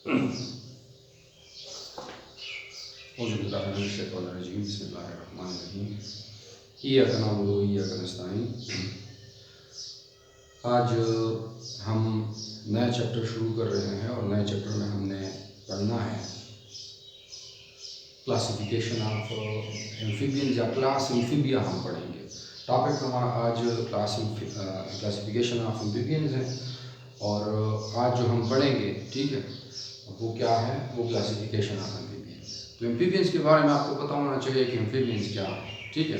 आज हम नया चैप्टर शुरू कर रहे हैं और नए चैप्टर में हमने पढ़ना है क्लासिफिकेशन ऑफ एम्फीबियंस या क्लास एम्फीबिया हम पढ़ेंगे। टॉपिक हमारा आज क्लासिफिकेशन ऑफ एम्फीबियंस है और आज जो हम पढ़ेंगे, ठीक है, वो क्या है, वो क्लासिफिकेशन ऑफ एम्फीबियंस। तो एम्फीबियंस के बारे में आपको पता होना चाहिए कि एम्फीबियंस क्या है, ठीक है।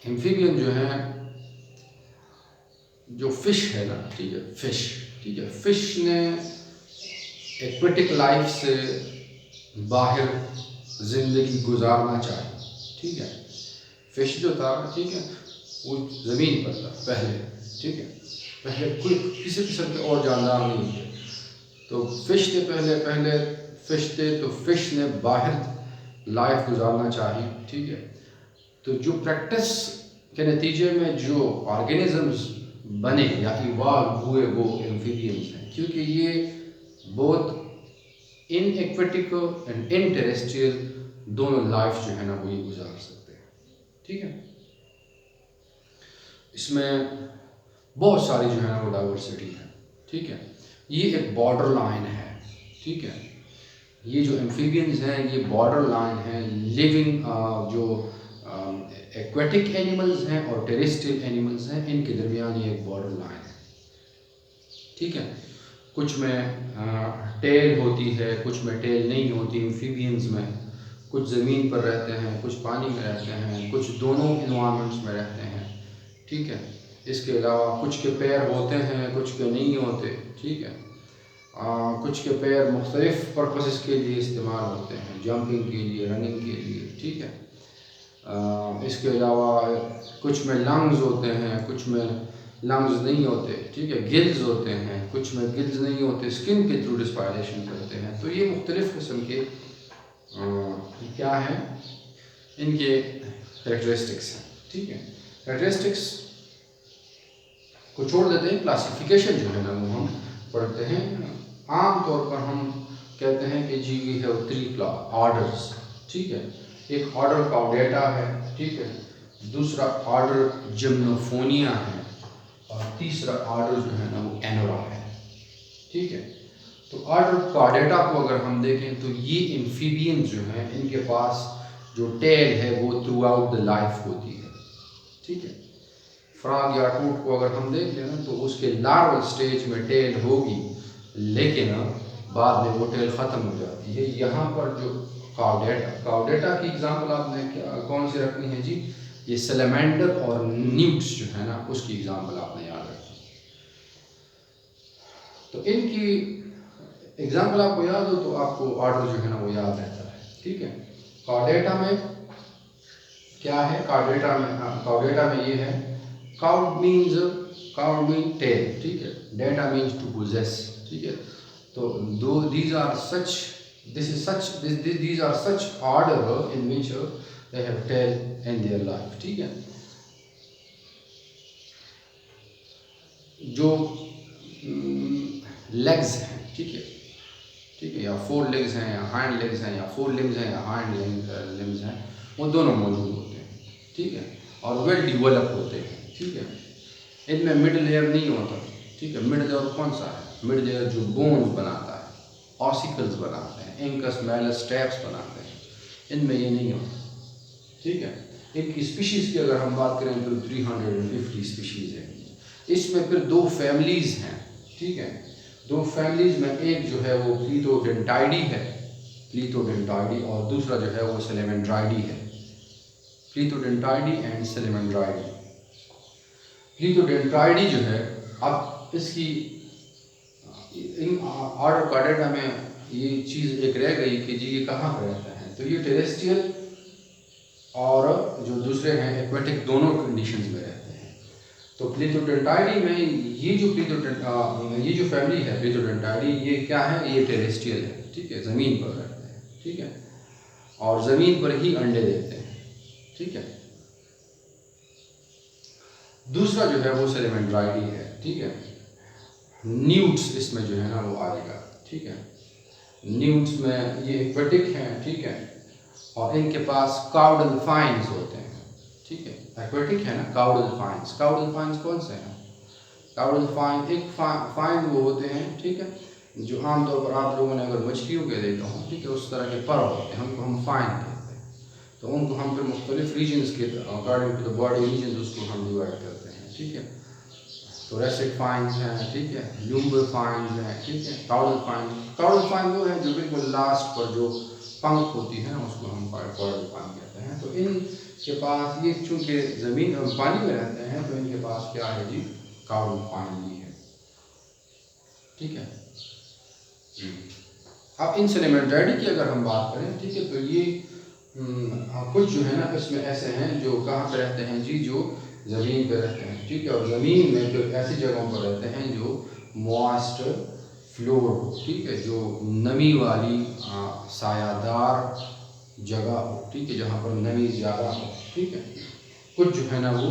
एम्फीबियन जो है, जो फिश है ना, ठीक है, फिश, ठीक है, फिश ने एक्वेटिक लाइफ से बाहर ज़िंदगी गुजारना चाहिए, ठीक है। फिश जो था, ठीक है, वो ज़मीन पर था पहले, ठीक है, पहले कोई किसी किस्म के और जानदार नहीं थे। तो फिश थे, पहले फिश थे, तो फिश ने बाहर लाइफ गुजारना चाहिए, ठीक है। तो जो प्रैक्टिस के नतीजे में जो ऑर्गेनिजम्स बने या इवॉल्व हुए वो एम्फीबियंस हैं, क्योंकि ये बहुत in aquatic and in terrestrial दोनों लाइफ जो है ना वो ये गुजार सकते हैं, ठीक है। इसमें बहुत सारी जो है ना वो डाइवर्सिटी है, ठीक है। ये एक बॉर्डर लाइन है, ठीक है। ये जो एम्फीबियंस हैं ये बॉर्डर लाइन है लिविंग जो एक्वेटिक एनिमल्स हैं और टेरेस्ट्रियल एनिमल्स हैं, इनके दरमियान ये एक बॉर्डर लाइन है, ठीक है। कुछ में टेल होती है, कुछ में टेल नहीं होती एम्फीबियंस में। कुछ ज़मीन पर रहते हैं, कुछ पानी में रहते हैं, कुछ दोनों इन्वायरमेंट्स में रहते हैं, ठीक है। इसके अलावा कुछ के पैर होते हैं, कुछ के नहीं होते, ठीक है। कुछ के पैर मुख्तलिफ पर्पसेस के लिए इस्तेमाल होते हैं, जंपिंग के लिए, रनिंग के लिए, ठीक है। इसके अलावा कुछ में लंग्स होते हैं, कुछ में लंग्स नहीं होते, ठीक है। गिल्स होते हैं, कुछ में गिल्स नहीं होते, स्किन के थ्रू रिस्पायरेशन करते हैं। तो ये मुख्तलिफ किस्म के क्या हैं, इनके कैरेक्टरिस्टिक्स हैं, ठीक है। कैरेक्टरिस्टिक्स को छोड़ देते हैं, क्लासिफिकेशन जो है ना वो हम पढ़ते हैं। आम तौर पर हम कहते हैं कि जी वी हैव 3 ऑर्डर्स, ठीक है। एक ऑर्डर कॉर्डेटा है, ठीक है, दूसरा ऑर्डर जिम्नोफोनिया है और तीसरा ऑर्डर जो है ना वो एनोरा है, ठीक है। तो ऑर्डर कॉर्डेटा को अगर हम देखें तो ये एम्फीबियंस जो हैं इनके पास जो टेल है वो थ्रू आउट द लाइफ होती है, ठीक है। फ्रॉग या टूट को अगर हम देख लें तो उसके लार्वल स्टेज में टेल होगी, लेकिन बाद में वो टेल ख़त्म हो जाती है। यहाँ पर जो कॉर्डेटा की एग्जांपल आपने कौन सी रखनी है जी, ये सैलमेंडर और न्यूट्स जो है ना उसकी एग्जांपल आपने याद रखनी है। तो इनकी एग्जांपल आपको याद हो तो आपको ऑर्डर जो है ना वो याद रहता है, ठीक है। कॉर्डेटा में क्या है, कॉर्डेटा में ये है, काउड मीन टेल, ठीक है, डेटा मीन्स टू पोजेस, ठीक है। तो these are such order in which they have tail in their life, ठीक है। जो लेग्स हैं, ठीक है, ठीक है, या 4 लेग्स हैं या हाइंड लेग्स हैं या 4 लिम्स हैं या हाइंड लिम्स हैं, वो दोनों मौजूद होते हैं, ठीक है, और वेल डिवेलप होते हैं, ठीक है। इनमें मिड लेयर नहीं होता, ठीक है। मिड लेयर कौन सा है, मिड लेयर जो बोन्स बनाता है, ऑसिकल्स बनाते हैं, इंकस मैलस स्टेप्स बनाते हैं, इनमें ये नहीं होता, ठीक है। इनकी स्पीशीज़ की अगर हम बात करें तो 350 स्पीशीज़ है। इसमें फिर 2 फैमिलीज़ हैं, ठीक है। 2 फैमिलीज़ में एक जो है वो प्लीथोडेंटाइडी है, प्लीथोडेंटाइडी, और दूसरा जो है वो सैलेमेंड्राइडी है, प्लीथोडेंटाइडी एंड सैलेमेंड्राइडी। प्लीथोडेंटाइडी जो है, अब इसकी इन ऑर्डर कॉर्डेटा में ये चीज़ एक रह गई कि जी ये कहाँ पर रहता है, तो ये टेरेस्ट्रियल और जो दूसरे हैं एक्वेटिक दोनों कंडीशंस में रहते हैं। तो प्लीथोडेंटाइडी में ये जो फैमिली है प्लीथोडेंटाइडी, ये क्या है, ये टेरेस्ट्रियल है, ठीक है, ज़मीन पर रहते हैं, ठीक है, और ज़मीन पर ही अंडे देते हैं, ठीक है। दूसरा जो है वो सैलेमेंड्राइडी है, ठीक है। न्यूट्स इसमें जो है ना वो आएगा, ठीक है। न्यूट्स में ये एक्वेटिक हैं, ठीक है, और इनके पास काउडल फाइन्स होते हैं, ठीक है। एक्वेटिक है ना, काउडल फाइन्स कौन से हैं? काउडल फाइन एक फाइन वो होते हैं, ठीक है, जो आमतौर पर आप लोगों ने अगर मछलियों के देखा हो, ठीक है, उस तरह के पर होते हैं, उनको हम फाइन कहते हैं। तो उनको हम फिर मुख्तलिफ रीजन्स के according to the body region उसको हम डिवाइड करते हैं, ठीक है। थोरेसिक फाइन्स हैं, ठीक है, ल्यूम्बर फाइन्स हैं, ठीक है। काउडल फाइन वो है जो बिल्कुल लास्ट पर जो पंख होती है उसको हम काउडल फाइन कहते हैं। तो इनके पास ये चूँकि ज़मीन और पानी में रहते हैं तो इनके पास क्या है जी, काउडल फाइन भी है, ठीक है। अब इन सेलेमेंट्राइडी की अगर हम बात करें, ठीक है, तो ये कुछ जो है ना इसमें ऐसे हैं जो कहाँ पे रहते हैं जी, जो ज़मीन पे रहते हैं, ठीक है, और ज़मीन में जो ऐसी जगहों पर रहते हैं जो मॉइस्ट फ्लोर हो, ठीक है, जो नमी वाली सायादार जगह हो, ठीक है, जहाँ पर नमी ज़्यादा हो, ठीक है। कुछ जो है ना वो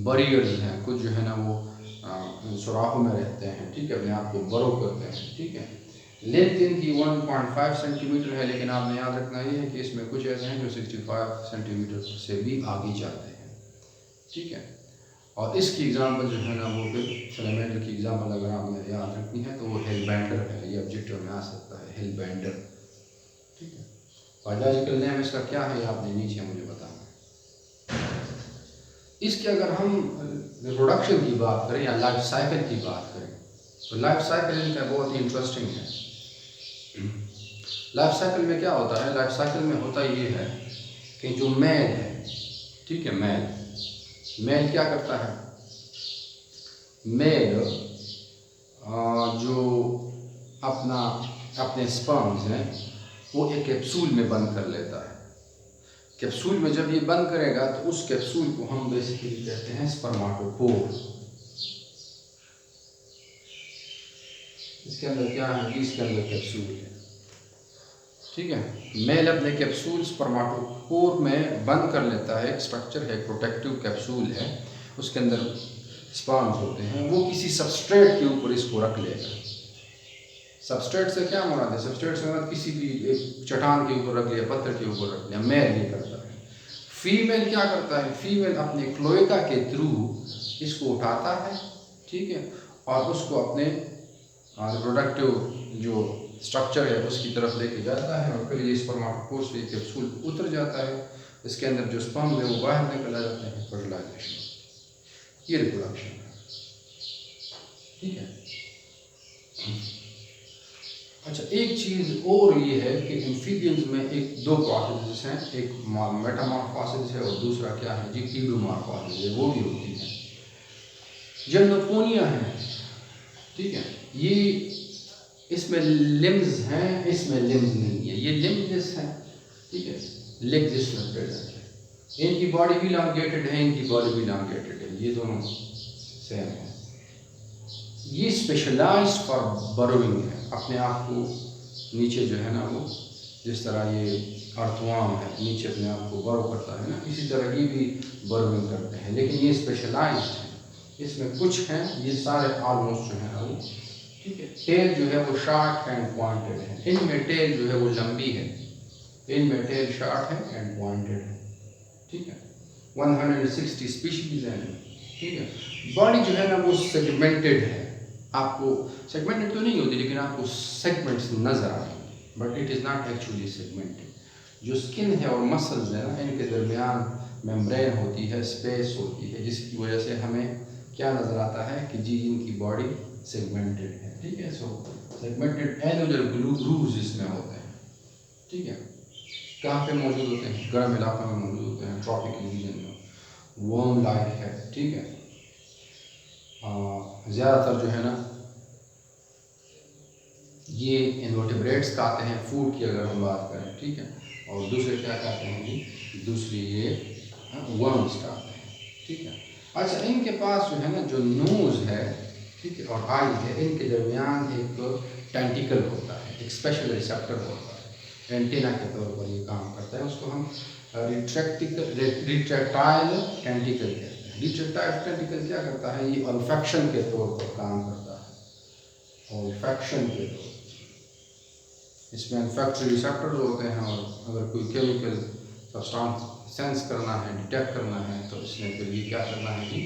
बरियर्स हैं, कुछ जो है ना वो सुराखों में रहते हैं, ठीक है, अपने आप को बरो करते हैं, ठीक है। लेंथ इनकी 1.5 सेंटीमीटर है, लेकिन आपने याद रखना ये है कि इसमें कुछ ऐसे हैं जो 65 सेंटीमीटर से भी आगे जाते हैं, ठीक है। और इसकी एग्जांपल जो है ना वो फिर फिलामेंट की एग्जांपल अगर आपने याद रखनी है तो वो हिल बैंडर है, ये ऑब्जेक्टिव में आ सकता है, हिल बैंडर, ठीक है। बायोलॉजिकल नेम इसका क्या है आपने नीचे मुझे बताना। इसके अगर हम रिप्रोडक्शन की बात करें या लाइफ साइकिल की बात करें तो लाइफ साइकिल इनका बहुत ही इंटरेस्टिंग है। लाइफ साइकिल में क्या होता है? लाइफ साइकिल में होता ये है कि जो मेल है, ठीक है, मेल क्या करता है? मेल जो अपने स्पर्म्स हैं वो एक कैप्सूल में बंद कर लेता है। कैप्सूल में जब ये बंद करेगा तो उस कैप्सूल को हम बेसिकली कहते हैं स्पर्माटोपोर। इसके अंदर क्या है? इसके अंदर कैप्सूल है, ठीक है। मेल अपने कैप्सूल स्पर्माटोपोर में बंद कर लेता है, एक स्ट्रक्चर है, प्रोटेक्टिव कैप्सूल है, उसके अंदर स्पर्म्स होते हैं, वो किसी सबस्ट्रेट के ऊपर इसको रख लेगा। सबस्ट्रेट से क्या मुराद है? सबस्ट्रेट से मतलब किसी भी एक चट्टान के ऊपर रख लिया, पत्थर के ऊपर रख लिया। मेल ये करता है। फीमेल क्या करता है? फीमेल अपने क्लोएका के थ्रू इसको उठाता है, ठीक है, और उसको अपने रिप्रोडक्टिव जो स्ट्रक्चर है उसकी तरफ लेके जाता है और फिर ये स्पर्माटोपोर से कैप्सूल उतर जाता है, इसके अंदर जो स्पर्म है वो बाहर निकल जाते हैं, फर्टिलाइजेशन, ये रिप्रोडक्शन है, ठीक है। अच्छा, एक चीज़ और ये है कि एम्फीबियंस में दो प्रोसेस हैं, एक मेटामॉर्फोसिस है और दूसरा क्या है जी, कीडोमॉर्फोसिस है, वो भी होती है। जिम्नोफोनिया है, ठीक है, ये इसमें लिम्स हैं, इसमें लिम्स नहीं है, ये लिम्बलेस है, ठीक है, लेग्स इसमें प्रेजेंट है, इनकी बॉडी भी इलांगेटेड है, इनकी बॉडी भी इलांगेटेड है, ये दोनों सेम है। ये स्पेशलाइज्ड फॉर बरोइंग है, अपने आप को नीचे जो है ना वो जिस तरह ये अर्थवार्म है नीचे अपने आप को बरो करता है ना, इसी तरह ये भी बरोइंग करते हैं, लेकिन ये स्पेशलाइज्ड है, इसमें कुछ हैं, ये सारे ऑलमोस्ट जो है ना वो, ठीक है। टेल जो है वो शार्ट एंड पॉइंटेड है, इनमें टेल जो है वो लंबी है, इनमें टेल शार्ट है एंड पॉइंटेड है, ठीक है। 160 स्पीशीज हैं, ठीक है। बॉडी जो है ना वो सेगमेंटेड है, आपको सेगमेंटेड तो नहीं होती लेकिन आपको सेगमेंट्स नज़र आएंगे, but it is not actually segmented. जो स्किन है और मसल्स है ना, इनके दरमियान मेम्ब्रेन होती है, स्पेस होती है, जिसकी वजह से हमें क्या नज़र आता है कि जी इनकी बॉडी सेगमेंटेड है, ठीक है। सो सेगमेंटेड एनुलर ग्रूव्स इसमें होते हैं, ठीक है। कहाँ पे मौजूद होते हैं? गर्म इलाकों में मौजूद होते हैं, ट्रॉपिकल रीजन में, वर्म लाइक है, ठीक है। ज़्यादातर जो है ना ये इनवर्टिब्रेट्स खाते हैं, फूड की अगर हम बात करें, ठीक है, और दूसरे क्या खाते हैं जी, दूसरी ये वर्म्स खाते हैं, ठीक है। अच्छा, इनके पास जो है ना जो नोज़ है, ठीक है, और आई है, इनके दरमियान एक टेंटिकल होता है, एक स्पेशल रिसेप्टर होता है, एंटीना के तौर पर ये काम करता है, उसको हम रिट्रैक्टाइल टेंटिकल कहते हैं। रिट्रैक्टाइल टेंटिकल क्या करता है? ये ऑल्फैक्शन के तौर पर काम करता है, ऑल्फैक्शन के दौर। इसमें olfactory रिसेप्टर्स होते हैं और अगर कोई केमिकल सब्सटेंस सेंस करना है, डिटेक्ट करना है, तो इसने फिर ये क्या करना है जी,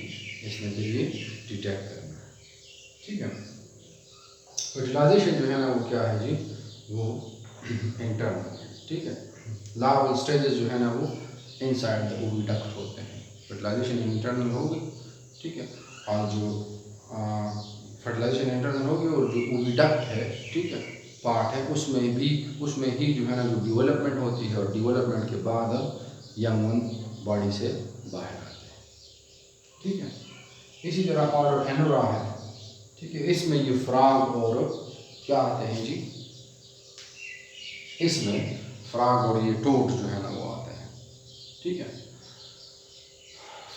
इसने फिर ये डिटेक्ट करना है। ठीक है। फर्टिलाइजेशन जो है ना वो क्या है जी, वो इंटरनल है। ठीक है। लार्वल स्टेजेस जो है ना वो इनसाइड द ओविडक्ट होते हैं। फर्टिलाइजेशन इंटरनल होगी। ठीक है। और जो फर्टिलाइजेशन इंटरनल होगी और जो ओविडक्ट है, ठीक है, पार्ट है, उसमें ही जो है ना जो डेवलपमेंट होती है और डेवलपमेंट के बाद यंग वन बॉडी से बाहर आते हैं। ठीक है। इसी तरह और एनोरा है। ठीक है। इसमें ये फ्रॉग और क्या आते हैं जी, इसमें फ्रॉग और ये टोड जो है ना वो आते हैं। ठीक है।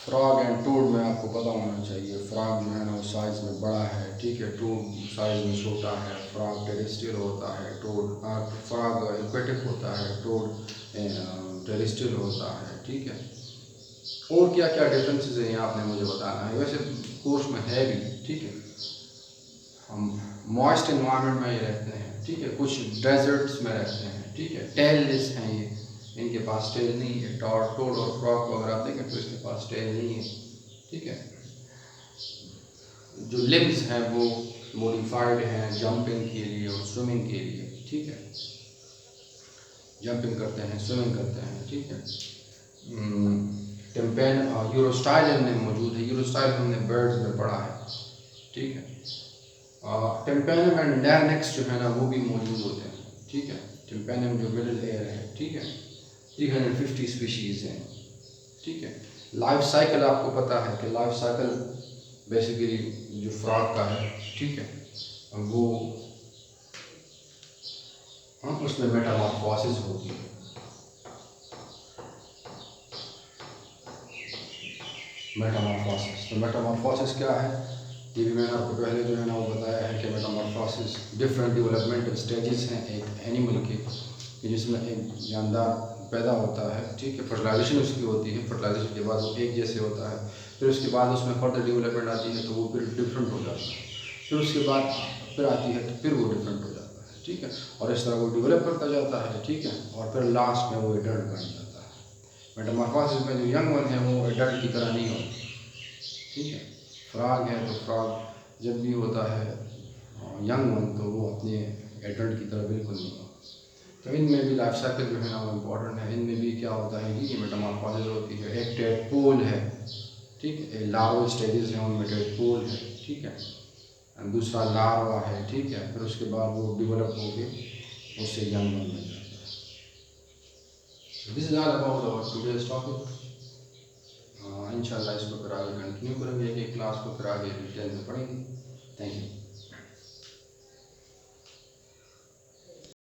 फ्रॉग एंड टोड में आपको पता होना चाहिए, फ्रॉग जो है ना वो साइज़ में बड़ा है। ठीक है। टोड साइज़ में छोटा है। फ्रॉग टेरेस्ट्रियल होता है, टोड फ्रॉग एक्वेटिक होता है, टोड टेरेस्ट्रियल होता है। ठीक है। और क्या क्या डिफरेंसेस हैं ये आपने मुझे बताना है, वैसे कोर्स में है भी। ठीक है। हम मॉइस्ट इन्वायरमेंट में ये रहते हैं। ठीक है। कुछ डेजर्ट्स में रहते हैं। ठीक है। टेललेस हैं ये, इनके पास टेल नहीं है। टोड और फ्रॉग को अगर आप देखें तो इसके पास टेल नहीं है। ठीक है। जो लिम्स हैं वो मॉडिफाइड हैं जंपिंग के लिए और स्विमिंग के लिए। ठीक है। जंपिंग करते हैं, स्विमिंग करते हैं। ठीक है। टिम्पेन यूरोस्टाइल इनमें मौजूद है। यूरोस्टाइल हमने बर्ड्स में पढ़ा है। ठीक है। टिम्पेनम एंड लैरिंक्स जो है ना वो भी मौजूद होते हैं। ठीक है। टिम्पेनम जो मिडिल एयर है। ठीक है। 350 स्पीशीज़ हैं। ठीक है। लाइफ साइकिल आपको पता है कि लाइफ साइकिल बेसिकली जो फ्रॉग का है। ठीक है। वो उसमें मेटामॉर्फोसिस होती है। मेटामॉर्फोसिस, तो मेटामॉर्फोसिस क्या है, ये भी मैंने आपको पहले जो है ना वो बताया है कि मेटामॉर्फोसिस डिफरेंट डेवलपमेंटल स्टेजेस हैं एक एनिमल के, जिसमें एक जानदार पैदा होता है। ठीक है। फर्टिलाइजेशन उसकी होती है, फर्टिलाइजेशन के बाद वो एक जैसे होता है, फिर उसके बाद उसमें फर्दर डेवलपमेंट आती है तो वो फिर डिफरेंट हो जाता है, फिर उसके बाद फिर आती है तो फिर वो डिफरेंट हो जाता है। ठीक है। और इस तरह वो डेवलप करता जाता है। ठीक है। और फिर लास्ट में वो एडल्ट बन जाता है। मेटामॉर्फोसिस में जो यंग वन है वो एडल्ट की तरह नहीं होता। ठीक है। फ्रॉग है तो फ्रॉग जब भी होता है यंग वन तो वो अपने एडल्ट की तरह बिल्कुल नहीं होता। तो इनमें भी लाइफ साइकिल जो है ना वो इम्पोर्टेंट है। इनमें भी क्या होता है कि मेटामॉर्फोसिस होती है। एक टेडपोल है। ठीक है। लार्वल स्टेजेस हैं उनमें टेडपोल है। ठीक है। दूसरा लार्वा है। ठीक है। फिर उसके बाद वो डेवलप होके उससे यंग वन बन जाता है। This is all about our today's topic. इंशाल्लाह इसको फिर आगे कंटिन्यू करेंगे, एक क्लास को फिर आगे डिटेल में पढ़ेंगे। Thank you.